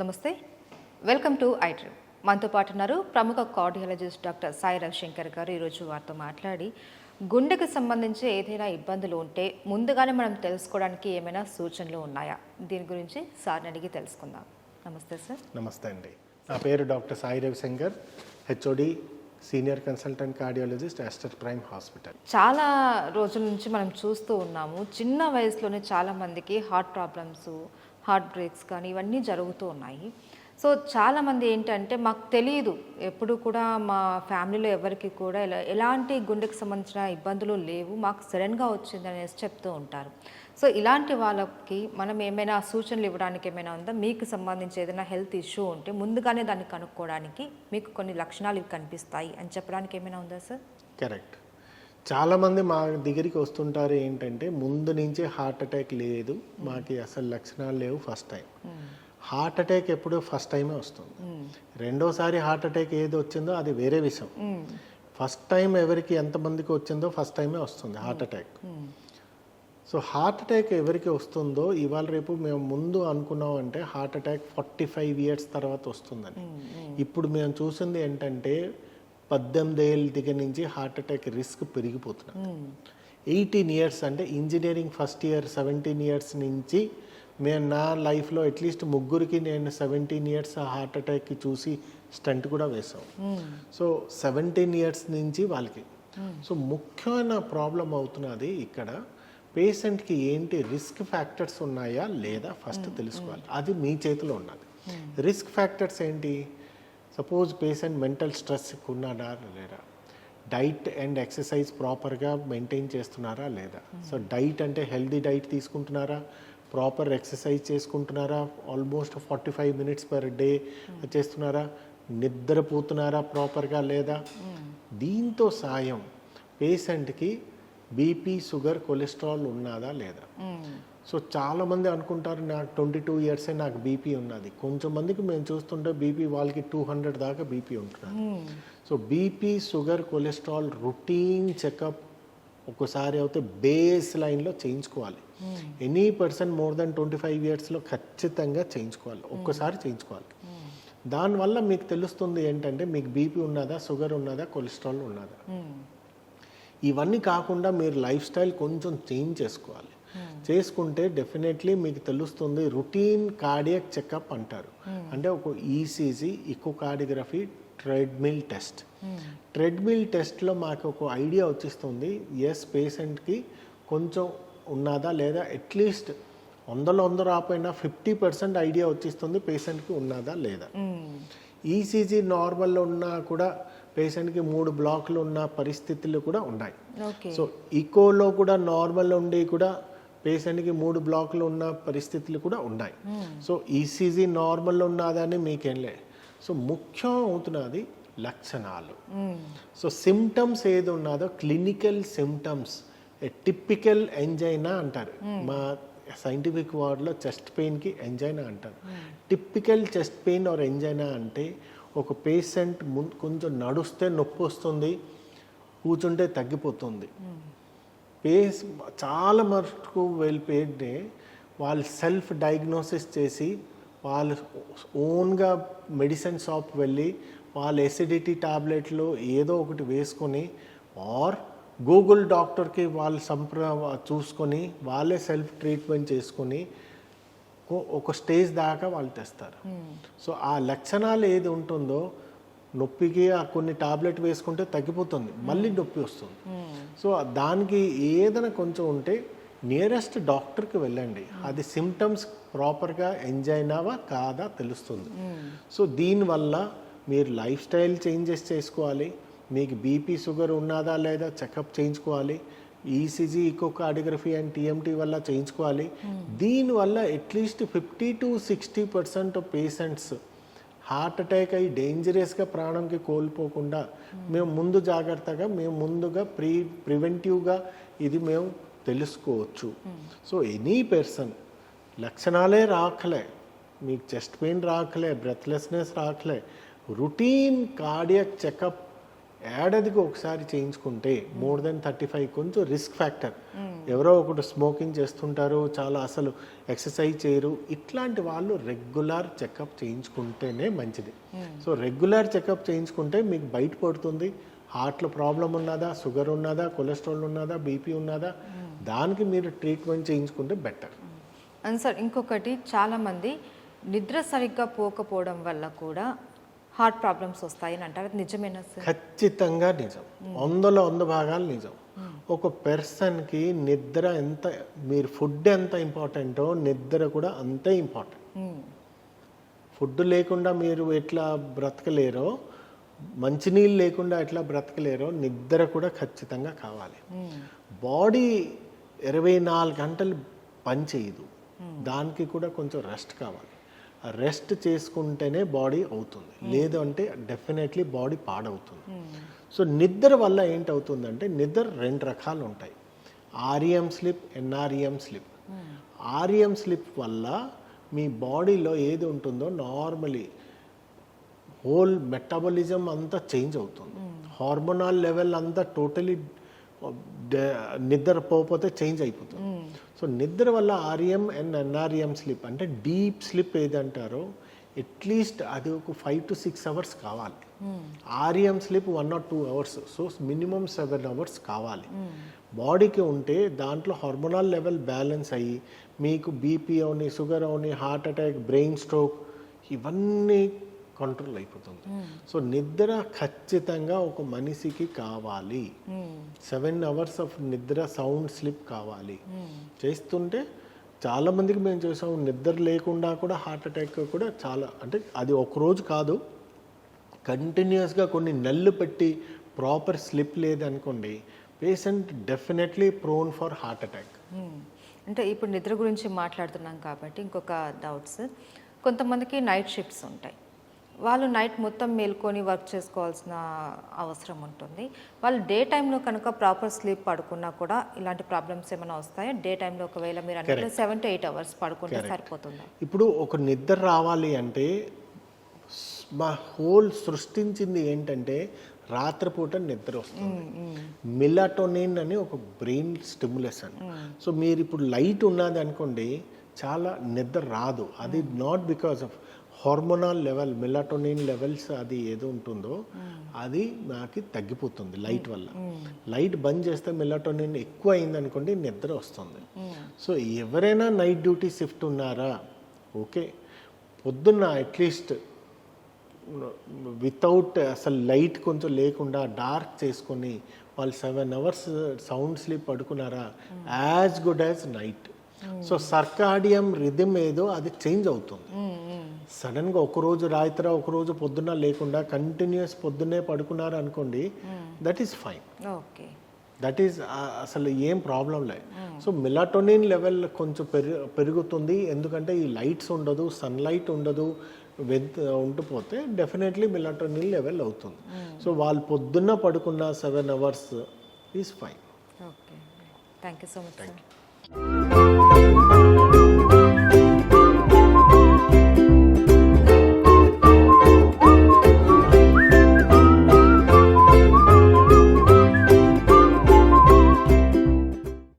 నమస్తే, welcome to iDream. మనతో పాటు ఉన్నారు ప్రముఖ కార్డియాలజిస్ట్ డాక్టర్ సాయి రవిశంకర్ గారు. ఈరోజు వారితో మాట్లాడి గుండెకు సంబంధించి ఏదైనా ఇబ్బందులు ఉంటే ముందుగానే మనం తెలుసుకోవడానికి ఏమైనా సూచనలు ఉన్నాయా, దీని గురించి సార్ని అడిగి తెలుసుకుందాం. నమస్తే సార్. నమస్తే అండి. నా పేరు doctor Sai Ravishankar, HOD senior consultant cardiologist Aster prime hospital. చాలా రోజుల నుంచి మనం చూస్తూ ఉన్నాము, చిన్న వయసులోనే చాలామందికి హార్ట్ ప్రాబ్లమ్స్, హార్ట్ బ్రేక్స్ కానీ ఇవన్నీ జరుగుతూ ఉన్నాయి. సో చాలామంది ఏంటంటే మాకు తెలియదు, ఎప్పుడు కూడా మా ఫ్యామిలీలో ఎవరికి కూడా ఎలాంటి గుండెకు సంబంధించిన ఇబ్బందులు లేవు, మాకు సడన్గా వచ్చింది అనేసి చెప్తూ ఉంటారు. సో ఇలాంటి వాళ్ళకి మనం ఏమైనా సూచనలు ఇవ్వడానికి ఏమైనా ఉందా? మీకు సంబంధించి ఏదైనా హెల్త్ ఇష్యూ ఉంటే ముందుగానే దాన్ని కనుక్కోవడానికి మీకు కొన్ని లక్షణాలు ఇవి కనిపిస్తాయి అని చెప్పడానికి ఏమైనా ఉందా సార్? కరెక్ట్. చాలామంది మా దగ్గరికి వస్తుంటారు ఏంటంటే ముందు నుంచే హార్ట్ అటాక్ లేదు, మాకు అసలు లక్షణాలు లేవు, ఫస్ట్ టైం. హార్ట్ అటాక్ ఎప్పుడు ఫస్ట్ టైమే వస్తుంది. రెండోసారి హార్ట్ అటాక్ ఏది వచ్చిందో అది వేరే విషయం. ఫస్ట్ టైం ఎవరికి ఎంతమందికి వచ్చిందో ఫస్ట్ టైమే వస్తుంది heart attack. So heart attack ఎవరికి వస్తుందో ఇవాళ రేపు మేము ముందు అనుకున్నాం అంటే హార్ట్ అటాక్ 45 ఇయర్స్ తర్వాత వస్తుందని. ఇప్పుడు మేము చూసింది ఏంటంటే 18 ఏళ్ళ దగ్గర నుంచి హార్ట్ అటాక్ రిస్క్ పెరిగిపోతున్నాం. 18 ఇయర్స్ అంటే ఇంజనీరింగ్ ఫస్ట్ ఇయర్ 17 ఇయర్స్ నుంచి మేము నా లైఫ్లో అట్లీస్ట్ ముగ్గురికి నేను 17 ఇయర్స్ హార్ట్ అటాక్కి చూసి స్టంట్ కూడా వేసాం. సో 17 ఇయర్స్ నుంచి వాళ్ళకి. సో ముఖ్యమైన ప్రాబ్లం అవుతున్నది ఇక్కడ పేషెంట్కి ఏంటి రిస్క్ ఫ్యాక్టర్స్ ఉన్నాయా లేదా ఫస్ట్ తెలుసుకోవాలి. అది మీ చేతిలో ఉన్నది. రిస్క్ ఫ్యాక్టర్స్ ఏంటి? సపోజ్ పేషెంట్ మెంటల్ స్ట్రెస్ ఉన్నాడా లేదా, డైట్ అండ్ ఎక్సర్సైజ్ ప్రాపర్గా మెయింటైన్ చేస్తున్నారా లేదా. సో డైట్ అంటే హెల్దీ డైట్ తీసుకుంటున్నారా, ప్రాపర్ ఎక్సర్సైజ్ చేసుకుంటున్నారా, ఆల్మోస్ట్ 45 మినిట్స్ పర్ డే చేస్తున్నారా, నిద్రపోతున్నారా ప్రాపర్గా లేదా. దీంతో సాయం పేషెంట్కి బీపీ, షుగర్, కొలెస్ట్రాల్ ఉన్నదా లేదా. సో చాలామంది అనుకుంటారు నాకు 22 ఇయర్సే నాకు బీపీ ఉన్నది. కొంచెం మందికి మేము చూస్తుంటే బీపీ వాళ్ళకి 200 దాకా బీపీ ఉంటున్నారు. So BP, sugar, cholesterol routine checkup ఒకసారి అయితే బేస్ లైన్లో చేయించుకోవాలి. ఎనీ పర్సన్ మోర్ దెన్ 25 ఇయర్స్లో ఖచ్చితంగా చేయించుకోవాలి, ఒక్కసారి చేయించుకోవాలి. దానివల్ల మీకు తెలుస్తుంది ఏంటంటే మీకు బీపీ ఉన్నదా, షుగర్ ఉన్నదా, కొలెస్ట్రాల్ ఉన్నదా. ఇవన్నీ కాకుండా మీరు లైఫ్ స్టైల్ కొంచెం చేంజ్ చేసుకోవాలి. చేసుకుంటే డెఫినెట్లీ మీకు తెలుస్తుంది. రొటీన్ కార్డియాక్ చెకప్ అంటారు, అంటే ఒక ఈసీజీ, ఇకోకార్డియోగ్రఫీ, ట్రెడ్మిల్ టెస్ట్. ట్రెడ్మిల్ టెస్ట్లో మాకు ఒక ఐడియా వచ్చేస్తుంది, ఎస్ పేషెంట్కి కొంచెం ఉన్నదా లేదా, అట్లీస్ట్ 100 రాపోయినా 50% ఐడియా వచ్చేస్తుంది పేషెంట్కి ఉన్నదా లేదా. ఈసీజీ నార్మల్లో ఉన్నా కూడా పేషెంట్కి 3 బ్లాక్లు ఉన్న పరిస్థితులు కూడా ఉన్నాయి. సో ఈకోలో కూడా నార్మల్ ఉండి కూడా పేషెంట్కి 3 బ్లాక్లు ఉన్న పరిస్థితులు కూడా ఉన్నాయి. సో ఈసీజీ నార్మల్లో ఉన్నదని మీకేం లేదు. సో ముఖ్యం అవుతున్నది లక్షణాలు. సో సిమ్టమ్స్ ఏది ఉన్నదో క్లినికల్ సిమ్టమ్స్, టిపికల్ ఎంజైనా అంటారు, మా సైంటిఫిక్ వర్డ్లో చెస్ట్ పెయిన్కి ఎంజైనా అంటారు. Typical chest pain or angina అంటే ఒక పేషెంట్ కొంచెం నడుస్తే నొప్పి వస్తుంది, కూర్చుంటే తగ్గిపోతుంది. చాలా మటుకు వెళ్ళిపోయింటే వాళ్ళు సెల్ఫ్ డయాగ్నోసిస్ చేసి వాళ్ళు ఓన్గా మెడిసిన్ షాప్ వెళ్ళి వాళ్ళ ఎసిడిటీ టాబ్లెట్లు ఏదో ఒకటి వేసుకొని ఆర్ గూగుల్ డాక్టర్కి వాళ్ళు చూసుకొని వాళ్ళే సెల్ఫ్ ట్రీట్మెంట్ చేసుకొని ఒక స్టేజ్ దాకా వాళ్ళు తెస్తారు. సో ఆ లక్షణాలు ఏది ఉంటుందో నొప్పికి కొన్ని టాబ్లెట్ వేసుకుంటే తగ్గిపోతుంది, మళ్ళీ నొప్పి వస్తుంది. సో దానికి ఏదైనా కొంచెం ఉంటే నియరెస్ట్ డాక్టర్కి వెళ్ళండి. అది సిమ్టమ్స్ ప్రాపర్గా ఎంజైనావా కాదా తెలుస్తుంది. సో దీనివల్ల మీరు లైఫ్ స్టైల్ చేంజెస్ చేసుకోవాలి. మీకు బీపీ, షుగర్ ఉన్నదా లేదా చెకప్ చేయించుకోవాలి. ఈసీజీ, ఇకోకార్డియోగ్రఫీ అండ్ టీఎంటీ వల్ల చేయించుకోవాలి. దీనివల్ల at least 50 to 60% patients heart attack అయ్యి డేంజరస్గా ప్రాణంకి కోల్పోకుండా మేము ముందు జాగ్రత్తగా మేము ముందుగా ప్రివెంటివ్గా ఇది మేము తెలుసుకోవచ్చు. సో ఎనీ పర్సన్ లక్షణాలే రాకలే, మీకు చెస్ట్ పెయిన్ రాకలే, బ్రెత్లెస్నెస్ రాకలే, రొటీన్ కార్డియాక్ చెకప్ ఏడాదికి ఒకసారి చేయించుకుంటే మోర్ దెన్ 35 కొంచెం రిస్క్ ఫ్యాక్టర్. ఎవరో ఒకటి స్మోకింగ్ చేస్తుంటారు, చాలా అసలు ఎక్సర్సైజ్ చేయరు, ఇట్లాంటి వాళ్ళు రెగ్యులర్ చెకప్ చేయించుకుంటేనే మంచిది. సో రెగ్యులర్ చెకప్ చేయించుకుంటే మీకు బయటపడుతుంది హార్ట్లో ప్రాబ్లం ఉన్నదా, షుగర్ ఉన్నదా, కొలెస్ట్రాల్ ఉన్నదా, బీపీ ఉన్నదా, దానికి మీరు ట్రీట్మెంట్ చేయించుకుంటే బెటర్. అండ్ సార్ ఇంకొకటి, చాలామంది నిద్ర సరిగ్గా పోకపోవడం వల్ల కూడా హార్ట్ ప్రాబ్లమ్స్ వస్తాయని అంటారు, అది నిజమేనా సార్? ఖచ్చితంగా నిజం, 100 భాగాలు నిజం. ఒక పర్సన్కి నిద్ర ఎంత, మీరు ఫుడ్ ఎంత ఇంపార్టెంటో నిద్ర కూడా అంతే ఇంపార్టెంట్. ఫుడ్ లేకుండా మీరు ఎట్లా బ్రతకలేరో, మంచినీళ్ళు లేకుండా ఎట్లా బ్రతకలేరో, నిద్ర కూడా ఖచ్చితంగా కావాలి. బాడీ 24 గంటలు పని చేయదు, దానికి కూడా కొంచెం రెస్ట్ కావాలి. రెస్ట్ చేసుకుంటేనే బాడీ అవుతుంది, లేదు అంటే డెఫినెట్లీ బాడీ పాడవుతుంది. సో నిద్ర వల్ల ఏంటవుతుందంటే, నిద్ర 2 రకాలు ఉంటాయి, REM sleep, NREM sleep. REM sleep వల్ల మీ బాడీలో ఏది ఉంటుందో నార్మలీ హోల్ మెటబాలిజం అంతా చేంజ్ అవుతుంది, హార్మోనల్ లెవెల్ అంతా టోటలీ నిద్ర పోతే చేంజ్ అయిపోతుంది. సో నిద్ర వల్ల ఆర్ఈఎం అండ్ ఎన్ఆర్ఈఎం స్లీప్ అంటే డీప్ స్లీప్ ఏదంటారో అట్లీస్ట్ అది ఒక 5 to 6 అవర్స్ కావాలి. REM sleep 1 or 2 hours, so minimum 7 hours కావాలి బాడీకి. ఉంటే దాంట్లో హార్మోనల్ లెవెల్ బ్యాలెన్స్ అయ్యి మీకు బీపీ అవని, షుగర్ అవని, హార్ట్ అటాక్, బ్రెయిన్ స్ట్రోక్ ఇవన్నీ కంట్రోల్ అయిపోతుంది. సో నిద్ర ఖచ్చితంగా ఒక మనిషికి కావాలి, 7 అవర్స్ ఆఫ్ నిద్ర, సౌండ్ స్లీప్ కావాలి. చేస్తుంటే చాలా మందికి మేము చూసాము, నిద్ర లేకుండా కూడా హార్ట్ అటాక్ కూడా చాలా, అంటే అది ఒక రోజు కాదు, కంటిన్యూస్గా కొన్ని నెలలు పెట్టి ప్రాపర్ స్లీప్ లేదనుకోండి, patient definitely prone for heart attack. అంటే ఇప్పుడు నిద్ర గురించి మాట్లాడుతున్నాం కాబట్టి ఇంకొక డౌట్స్, కొంతమందికి నైట్ షిఫ్ట్స్ ఉంటాయి, వాళ్ళు నైట్ మొత్తం మేల్కొని వర్క్ చేసుకోవాల్సిన అవసరం ఉంటుంది. వాళ్ళు డే టైంలో కనుక ప్రాపర్ స్లీప్ పడుకున్నా కూడా ఇలాంటి ప్రాబ్లమ్స్ ఏమైనా వస్తాయా? డే టైంలో ఒకవేళ మీరు అంటే 7 to 8 అవర్స్ పడుకుంటే సరిపోతుందా? ఇప్పుడు ఒక నిద్ర రావాలి అంటే మా హోల్ సృష్టించింది ఏంటంటే రాత్రిపూట నిద్ర వస్తుంది. మిలాటోనిన్ అని ఒక బ్రెయిన్ స్టిమ్యులేషన్. సో మీరు ఇప్పుడు లైట్ ఉన్నది అనుకోండి, చాలా నిద్ర రాదు. అది not because of hormonal level, melatonin levels అది ఏదో ఉంటుందో అది నాకు తగ్గిపోతుంది లైట్ వల్ల. లైట్ బంద్ చేస్తే మెలాటోనిన్ ఎక్కువ అయిందనుకోండి, నిద్ర వస్తుంది. సో ఎవరైనా నైట్ డ్యూటీ షిఫ్ట్ ఉన్నారా, ఓకే, పొద్దున్న అట్లీస్ట్ వితౌట్ అసలు లైట్ కొంచెం లేకుండా డార్క్ చేసుకొని వాళ్ళు 7 అవర్స్ సౌండ్ స్లీప్ పడుకున్నారా, as good as night. So circadian rhythm ఏదో అది చేంజ్ అవుతుంది. సడన్గా ఒకరోజు రాత్రి ఒకరోజు పొద్దున్న లేకుండా కంటిన్యూస్ పొద్దున్నే పడుకున్నారు అనుకోండి, that is fine, that is అసలు ఏం ప్రాబ్లం లేదు. సో మెలాటోనిన్ లెవెల్ కొంచెం పెరుగుతుంది, ఎందుకంటే ఈ లైట్స్ ఉండదు, సన్లైట్ ఉండదు, ఉండిపోతే డెఫినెట్లీ మెలాటోనిన్ లెవెల్ అవుతుంది. సో వాళ్ళు పొద్దున్న పడుకున్న 7 hours is fine. Okay, thank you so much.